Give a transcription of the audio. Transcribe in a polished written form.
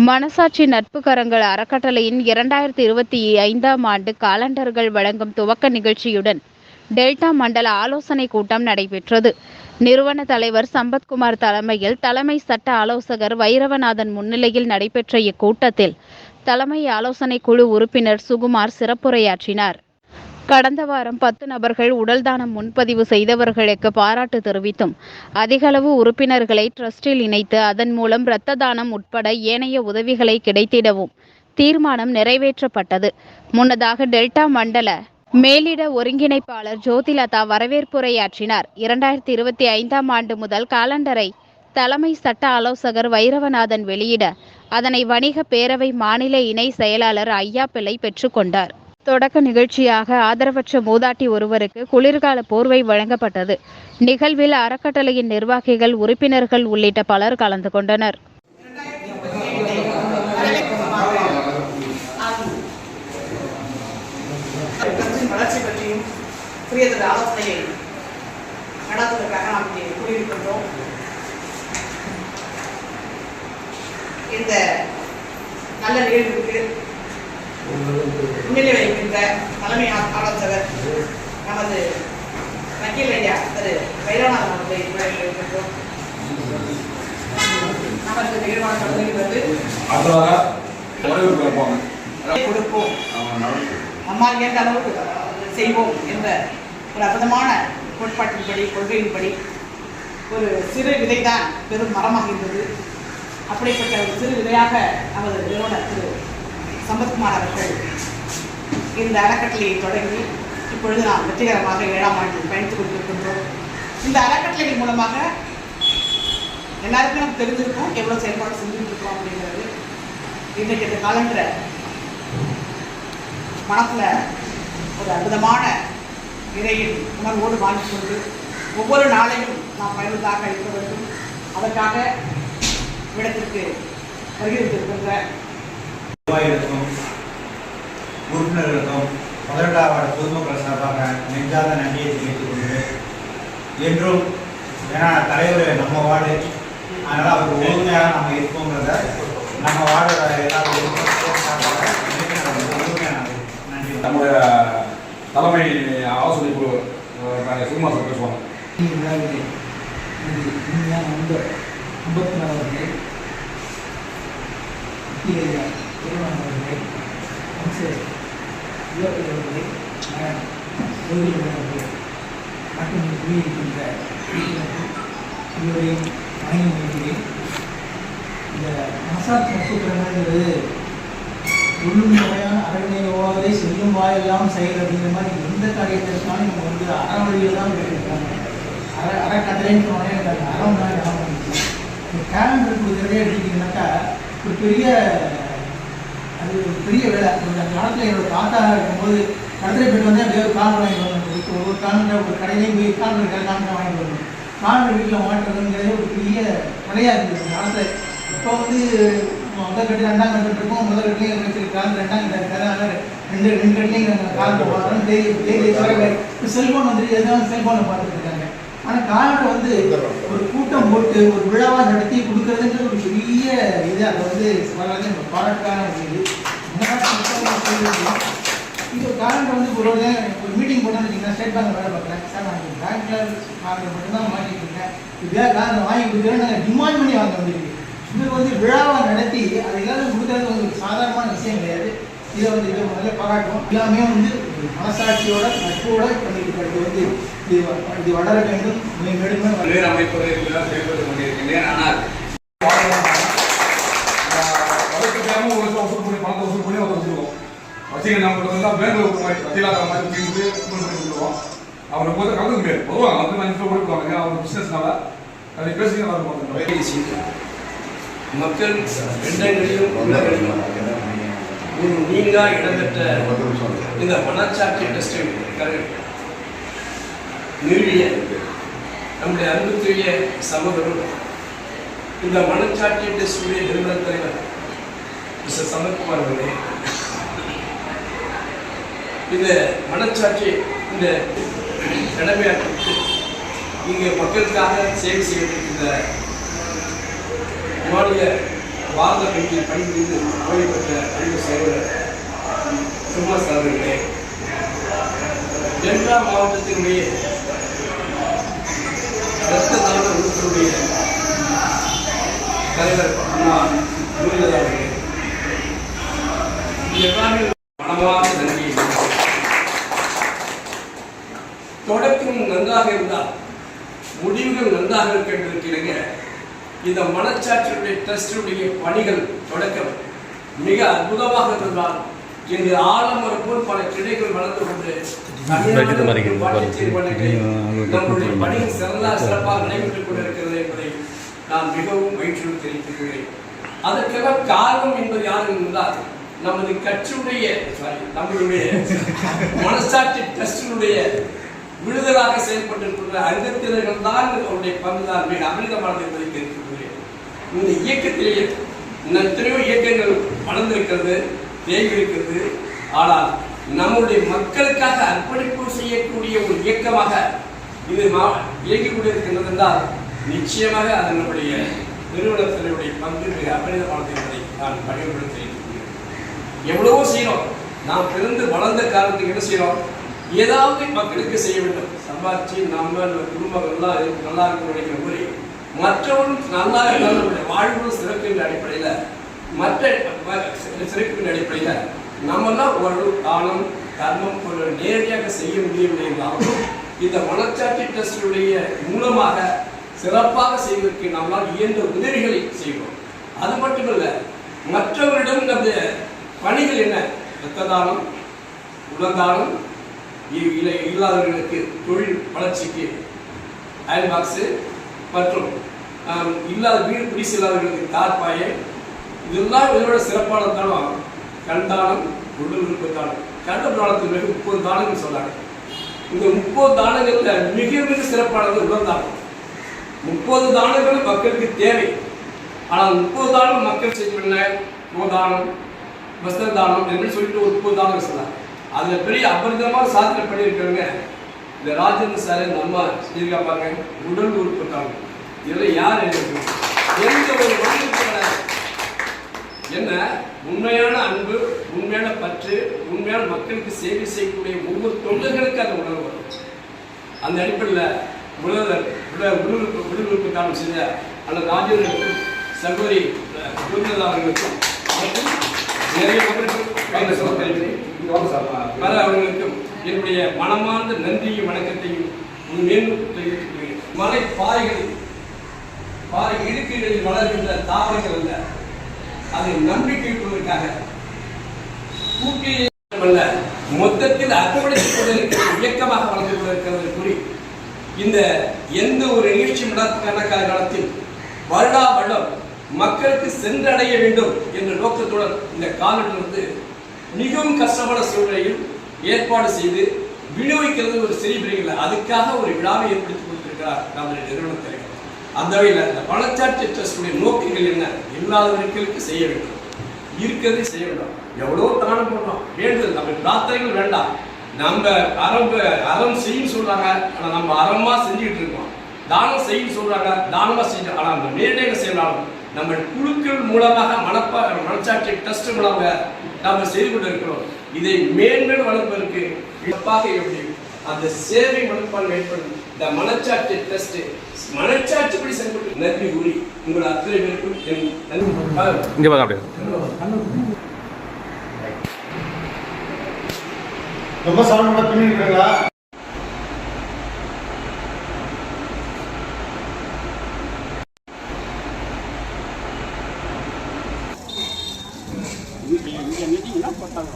மனசாட்சி நட்பு கரங்கள் அறக்கட்டளையின் 2025ஆம் ஆண்டு காலண்டர்கள் வழங்கும் துவக்க நிகழ்ச்சியுடன் டெல்டா மண்டல ஆலோசனைக் கூட்டம் நடைபெற்றது. நிறுவன தலைவர் சம்பத்குமார் தலைமையில் தலைமை சட்ட ஆலோசகர் வைரவநாதன் முன்னிலையில் நடைபெற்ற இக்கூட்டத்தில் தலைமை ஆலோசனை குழு உறுப்பினர் சுகுமார் சிறப்புரையாற்றினார். கடந்த வாரம் 10 நபர்கள் உடல் தானம் முன்பதிவு செய்தவர்களுக்கு பாராட்டு தெரிவித்தும், அதிகளவு உறுப்பினர்களை டிரஸ்டில் இணைத்து அதன் மூலம் இரத்த தானம் உட்பட ஏனைய உதவிகளை கிடைத்திடவும் தீர்மானம் நிறைவேற்றப்பட்டது. முன்னதாக டெல்டா மண்டல மேலிட ஒருங்கிணைப்பாளர் ஜோதிலதா வரவேற்புரையாற்றினார். 2025ஆம் ஆண்டு முதல் காலண்டரை தலைமை சட்ட ஆலோசகர் வைரவநாதன் வெளியிட, அதனை வணிக பேரவை மாநில இணை செயலாளர் ஐயாப்பிள்ளை பெற்றுக்கொண்டார். தொடக்க நிகழ்ச்சியாக ஆதரவற்ற மூதாட்டி ஒருவருக்கு குளிர்கால போர்வை வழங்கப்பட்டது. நிகழ்வில் அறக்கட்டளையின் நிர்வாகிகள், உறுப்பினர்கள் உள்ளிட்ட பலர் கலந்து கொண்டனர். வளர்ச்சி பற்றியும் புரியதொரு ஆலோசனையை நடத்துவதற்காக நாம் இங்கே கூறியிருக்கின்றோம். இந்த நல்ல நிகழ்வுக்கு முன்னிலை வைக்கின்ற தலைமை ஆலோசகர் நமது வக்கீல் ஐயா திரு வைரவநாதன் அவர்களை வரவேற்கின்றோம். நமது நிகழ்வான தொடங்குகிறது. கொடுப்போம், நம்மால் எந்த அளவுக்கு செய்வோம் என்ற ஒரு அற்புதமான கோட்பாட்டின்படி, கொள்கையின்படி ஒரு சிறு விதைதான் பெரும் மரமாகின்றது. அப்படிப்பட்ட ஒரு சிறு விதையாக நமது நிறுவனர் திரு சம்பத்குமார் அவர்கள் இந்த அறக்கட்டளையை தொடங்கி இப்பொழுது நாம் வெற்றிகரமாக 7ஆம் ஆண்டில் பயணித்துக் கொண்டிருக்கின்றோம். இந்த அறக்கட்டளையின் மூலமாக எல்லாருக்கும் நமக்கு தெரிஞ்சிருக்கும் எவ்வளோ செயல்பாடு செஞ்சுட்டு இருக்கோம் அப்படிங்கிறது. இன்றைக்கு இந்த காலண்டரை மனத்தில் ஒரு அற்புதமான இறையின் உணர்வோடு வாங்கிக்கொண்டு ஒவ்வொரு நாளையும் நாம் பயனுள்ளதாக இருக்க வேண்டும். அதற்காக இடத்திற்கு வருகின்றிருக்கின்ற உறுப்பினர்களுக்கும் 12வது பொதுமக்கள் சார்பாக நெஞ்சார்ந்த நன்றியை தெரிவித்துக் கொண்டு, என்றும் ஏன்னா தலைவர் நம்ம வார்டு, அதனால் அவருக்கு உறுதுணையாக நம்ம இருக்கோங்கிறத நம்ம வார்டோட எல்லாரும் நன்றி. நம்முடைய தலைமை ஆலோசனை குழு சுகுமார் சார் பேசுவாங்க. நண்பர் சம்பத்குமார் அவர்களே, அவர்களே, அவர்களே மற்றும் கூறியிருக்கின்ற உங்களுடைய வணங்கி வருகிறேன். இந்த மனசாட்சி நட்புறங்கிறது உள்ளுமையான அறநிலையோவதை செல்லும் வாயெல்லாம் செயல் அப்படிங்கிற மாதிரி எந்த காரியத்திற்கான நம்ம வந்து அறவழியில் தான் கேட்டிருக்காங்க. அறக்கட்டளைன்னு சொன்னோடனே எனக்கு அந்த அறம் தான் ஞாபகம் இருந்துச்சு. இந்த கேலண்டர் கொடுக்குறதே எடுத்துக்கிட்டீங்கன்னாக்கா ஒரு பெரிய வேலை. அந்த காலத்தில் என்னோட தாத்தா இருக்கும்போது கடற்கரை போய்ட்டு வந்து அப்படியே ஒரு காலண்டர் வாங்கிட்டு வரணும். ஒரு காலண்டர் ஒரு கடையிலையும் போய் காலண்டர் வாங்கிட்டு வரணும். காலண்டர் வீட்டில் மாட்டுறதுங்கிறது ஒரு பெரிய விலையாக இருந்தது அந்த காலத்தில். இப்போ வந்து முதல் கட்டு 2ஆம் கட்டு இருக்கும். முதல் கட்டுலேயும் வச்சுருக்காங்க, 2ஆம் கட்டு இருக்காது. அதனால் ரெண்டு கட்டுலேயும் காலண்டர் பார்க்குறோம். இப்போ செல்ஃபோன் வந்துட்டு எதாவது செல்ஃபோனை பார்த்துட்டு இருக்காங்க. ஆனால் காலண்டர் வந்து ஒரு கூட்டம் போட்டு ஒரு விழாவாக நடத்தி கொடுக்குறதுங்கிறது ஒரு பெரிய இது. அதை வந்து வரலாறு பாராட்டுக்கான ஒரு இது. இப்போ காலண்டர் வந்து ஒரு மீட்டிங் போட்டோன்னு வச்சுக்கோங்க. ஸ்டேட் பேங்க் வேலை பார்க்குறேன் சார், நான் பேங்க்கில் காலண்டர் மட்டும்தான் மாட்டிட்டு இருக்கேன். இப்படியா காலண்டர் வாங்கி கொடுக்குறேன் நாங்கள் டிமாண்ட் பண்ணி வாங்க வந்துருக்கு. இது வந்து விழாவாக நடத்தி அதை எல்லாரும் கொடுக்குறது வந்து ஒரு சாதாரணமான விஷயம் கிடையாது. இதை வந்து இதை முதல்ல பாராட்டுவோம். எல்லாமே வந்து மனசாட்சியோட நட்போட பண்ணிட்டு இது வந்து இது வளர வேண்டும். அமைப்புகளை செயல்பட்டு கொண்டிருக்கின்றேன். ஆனால் வழக்கு தேவை ஒரு வசூல் பண்ணி பணத்தை வசூல் பண்ணி அதை வசூலுவோம் வச்சுக்க. நம்ம வந்து பேங்க்ல ஒரு மாதிரி வட்டியில்லாத மாதிரி தீர்ந்து கொடுத்துருவோம். அவரை போது கலந்து முடியாது. பொதுவாக வந்து 5 ரூபா கொடுப்பாங்க. அவங்க பிஸ்னஸ்னால அதை பேசுங்க. மக்கள் எண்ணங்களிலும் உள்ளங்களிலும் ஒரு நீங்கா இடம்பெற்ற இந்த மனச்சாட்சி டெஸ்டை நிறுவிய நம்முடைய அன்புக்குரிய சகோதரர், இந்த மனச்சாட்சி டெஸ்டுடைய நிறுவன தலைவர் மிஸ்டர் சம்பத்குமார் அவர்களே, இந்த மனச்சாட்சி இந்த கடமையாற்றிற்கு இங்கே மக்களுக்காக சேவை செய்திருக்கின்ற மாநில வார்ந்த பெண்ணில் பணிபுரிந்து ஓய்வு பெற்ற அன்பு சகோதரர் சும்மாஸ் அவர்களே, டெல்டா மாவட்டத்தினுடைய இரத்த தான உறுப்பினுடைய தலைவர் அம்மா முருகதா அவர்களே, எல்லாமே மனமார்ந்த நன்றியை. தொடக்கம் நன்றாக இருந்தால் முடிவுகள் நன்றாக இருக்க என்பதற்கு இந்த மனச்சாட்சியுடைய ட்ரஸ்டுடைய பணிகள் தொடக்கம் மிக அற்புதமாக இருந்தால் இன்று ஆலமரம் போல் பல கிளைகள் வளர்ந்து கொண்டு நம்முடைய பணிகள் சிறப்பாக நடைபெற்றுக் கொண்டிருக்கிறது என்பதை நான் மிகவும் மகிழ்ச்சியோடு தெரிவித்துக் கொள்கிறேன். அதற்கெல்லாம் காரணம் என்பது யார் என்றால் நமது கட்சியுடைய நம்மளுடைய மனசாட்சி ட்ரஸ்டினுடைய விடுதலாக செயல்பட்டிருக்கின்ற அங்கத்தினர்கள் தான் அவருடைய பங்குதான் மிக அமிர்தமானது என்பதை தெரிவித்துக் கொள்கிறேன். இந்த இயக்கத்திலேயே எத்தனையோ இயக்கங்கள் வளர்ந்திருக்கிறது, தேங்கியிருக்கிறது. ஆனால் நம்முடைய மக்களுக்காக அர்ப்பணிப்பு செய்யக்கூடிய ஒரு இயக்கமாக இது இயங்கிக் கொண்டிருக்கின்றது என்றால் நிச்சயமாக அதனுடைய நிறுவனத்தினுடைய பங்கு மிக அபரிதமானது என்பதை நான் பணிவுபடுத்த எவ்வளவோ செய்யறோம். நாம் பிறந்து வளர்ந்த காரணத்துக்கு என்ன செய்யறோம்? ஏதாவது மக்களுக்கு செய்ய வேண்டும். சம்பாதிச்சு நம்ம குடும்பம் நல்லா இருக்க நினைக்கிற போது மற்றவர்களும் நல்லா இருந்தாலும் வாழ்வு சிறப்பின் அடிப்படையில் மற்ற சிறப்பின் அடிப்படையில் நம்மெல்லாம் ஒரு தானம் கர்மம் ஒரு நேரடியாக செய்ய முடியவில்லை என்றாலும் இந்த மனச்சாட்சி ட்ரஸ்டுடைய மூலமாக சிறப்பாக செய்வதற்கு நம்மளால் இயன்ற உதவிகளை செய்வோம். அது மட்டுமல்ல, மற்றவரிடம் இந்த பணிகள் என்ன? இரத்த தானம், உடல்தானம், இல்லாதவர்களுக்கு தொழில் வளர்ச்சிக்கு அயல் பாக்ஸு மற்றும் இல்லாத வீடு குடிசை இல்லாதவர்களுக்கு தார்பாயை, இதெல்லாம் இதோட சிறப்பான தானம் கண் தானம், உடல் உறுப்பு தானம். கண்ட தானத்தில் மிக 30 தானங்கள் சொன்னாங்க. இந்த 30 தானங்களில் மிக மிக சிறப்பானது உடல் தானம். 30 தானங்கள் மக்களுக்கு தேவை. ஆனால் 30 தானம் மக்கள் செய்ய கோதானம், வஸ்திர தானம் என்று சொல்லிட்டு ஒரு 30 தானம் சொன்னாங்க. அதில் பெரிய அபரிதமாக சாதனை பண்ணியிருக்கிறவங்க இந்த ராஜேந்திர சார் நம்ம செஞ்சிருக்காப்பாங்க. உடல் உறுப்பு தானம் இதில் யார் எந்த ஒரு மனிதனுக்கான என்ன உண்மையான அன்பு, உண்மையான பற்று, உண்மையான மக்களுக்கு சேவை செய்யக்கூடிய ஒவ்வொரு தொண்டர்களுக்கு அந்த உணர்வு வரும். அந்த அடிப்படையில் உடல் உறுப்பு தானம் செஞ்ச அந்த ராஜேந்திரனுக்கும் சகோதரி குருந்ததா அவர்களுக்கும் மற்றும் நிறைய மக்களுக்கும் பல அவர்களுக்கும் என்னுடைய மனமார்ந்த நன்றியும் வணக்கத்தையும் மேலும் தெரிவித்துக் கொள்கிறேன். மலை பாறைகளில் பாறை இடுக்குகளில் வளர்கின்ற தாவரங்கள் அல்ல, அதை நம்பிக்கை கொள்வதற்காக கூட்டியல்ல மொத்தத்தில் அர்ப்பணித்துக் கொண்டிருக்கிற இயக்கமாக வளர்ந்து கொண்டிருக்கிறது கூறி இந்த எந்த ஒரு நிகழ்ச்சி நடத்துக்கான காலத்தில் வருடா வருடம் மக்களுக்கு சென்றடைய வேண்டும் என்ற நோக்கத்துடன் இந்த காலத்திலிருந்து மிகவும் கஷ்டமான சூழ்நிலையில் ஏற்பாடு செய்து விநியோகிக்கிறது ஒரு சிறிய பிரிவில் அதுக்காக ஒரு விழாவை ஏற்படுத்தி கொடுத்திருக்கிறார் நம்முடைய நிறுவன தலைவர். அந்த வகையில் இந்த மனச்சாட்சி ட்ரஸ்டுடைய நோக்கங்கள் என்ன? இல்லாதவர்களுக்கு செய்ய வேண்டும், இருக்கிறதை செய்ய வேண்டும். எவ்வளோ தானம் பண்ணோம் வேண்டுதல், நம்ம பிரார்த்தனைகள் வேண்டாம். நம்ம அறம் செய்யும் சொல்றாங்க, ஆனால் நம்ம அறமா செஞ்சுக்கிட்டு இருக்கோம். தானம் செய்யும் சொல்றாங்க, தானமா செஞ்சோம். ஆனால் நம்ம நேரடியாக செய்யலாம். நம்ம குழுக்கள் மூலமாக மனச்சாட்சி ட்ரஸ்ட் மூலமாக நாம் செய்து கொண்டு இருக்கிறோம். இதை மேன்மேலும் வளர்ப்பதற்கு இழப்பாக எப்படி அந்த சேவை மனப்பான்மை ஏற்படும் இந்த மனச்சாட்சி ட்ரஸ்ட் மனச்சாட்சிப்படி செயல்பட்டு நன்றி கூறி உங்கள் அத்தனை பேருக்கும் ரொம்ப சரவண பின்னிருக்கிறீங்களா? மீட்டிங்னா போட்டாங்க.